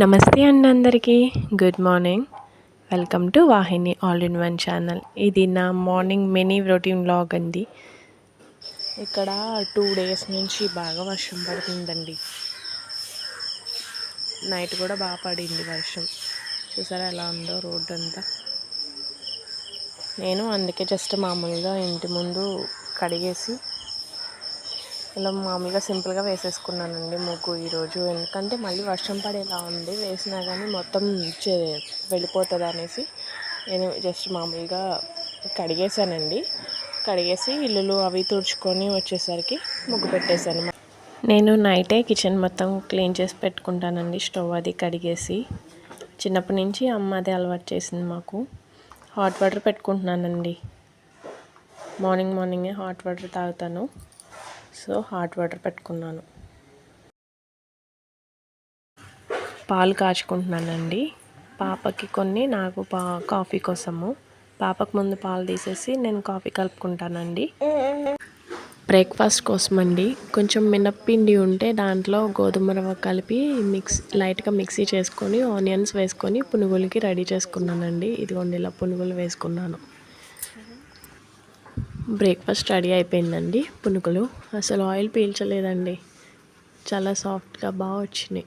నమస్తే అండి అందరికీ. Good morning. Welcome to Vahini all in one channel. ఇది నా మార్నింగ్ మినీ రొటీన్ వ్లాగ్ అండి. ఇక్కడ 2 days నుంచి బాగా వర్షం పడుతుందండి. నైట్ కూడా బాగా పడింది వర్షం. చూసారా ఎలా ఉందో రోడ్డు అంతా. నేను అందుకే జస్ట్ మామూలుగా ఇంటి ముందు కడిగేసి ఇలా మామూలుగా సింపుల్గా వేసేసుకున్నానండి ముగ్గు ఈరోజు. ఎందుకంటే మళ్ళీ వర్షం పడేలా ఉంది, వేసినా కానీ మొత్తం వెళ్ళిపోతుంది అనేసి నేను జస్ట్ మామూలుగా కడిగేసానండి. కడిగేసి ఇల్లులు అవి తుడుచుకొని వచ్చేసరికి ముగ్గు పెట్టేశాను. నేను నైటే కిచెన్ మొత్తం క్లీన్ చేసి పెట్టుకుంటానండి, స్టవ్ అది కడిగేసి. చిన్నప్పటి నుంచి అమ్మ అదే అలవాటు చేసింది మాకు. హాట్ వాటర్ పెట్టుకుంటున్నానండి. మార్నింగే హాట్ వాటర్ తాగుతాను. సో హాట్ వాటర్ పెట్టుకున్నాను. పాలు కాచుకుంటున్నానండి. పాపకి కొన్ని, నాకు కాఫీ కోసము. పాపకు ముందు పాలు తీసేసి నేను కాఫీ కలుపుకుంటానండి. బ్రేక్ఫాస్ట్ కోసం అండి కొంచెం మినప్పిండి ఉంటే దాంట్లో గోధుమ రవ్వ కలిపి లైట్గా మిక్సీ చేసుకొని ఆనియన్స్ వేసుకొని పునుగులకి రెడీ చేసుకున్నానండి. ఇదిగోండి ఇలా పునుగులు వేసుకున్నాను. బ్రేక్ఫాస్ట్ రెడీ అయిపోయిందండి. పునుగులు అసలు ఆయిల్ పీల్చలేదండి, చాలా సాఫ్ట్గా బాగా వచ్చినాయి.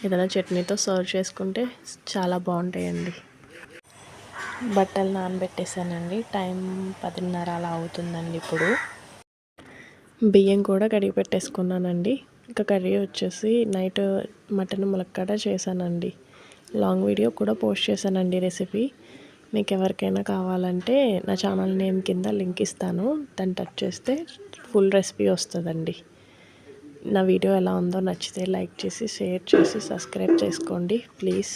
ఏదైనా చట్నీతో సర్వ్ చేసుకుంటే చాలా బాగుంటాయండి. బట్టలు నానబెట్టేసానండి. టైం 10:30 అలా అవుతుందండి ఇప్పుడు. బియ్యం కూడా కడిగి పెట్టేసుకున్నానండి. ఇంకా కర్రీ వచ్చేసి నైట్ మటన్ ములక్కాడ చేశానండి. లాంగ్ వీడియో కూడా పోస్ట్ చేశానండి రెసిపీ. మీకు ఎవరికైనా కావాలంటే నా ఛానల్ నేమ్ కింద లింక్ ఇస్తాను, దాన్ని టచ్ చేస్తే ఫుల్ రెసిపీ వస్తుందండి. నా వీడియో ఎలా ఉందో నచ్చితే లైక్ చేసి, షేర్ చేసి, సబ్స్క్రైబ్ చేసుకోండి ప్లీజ్.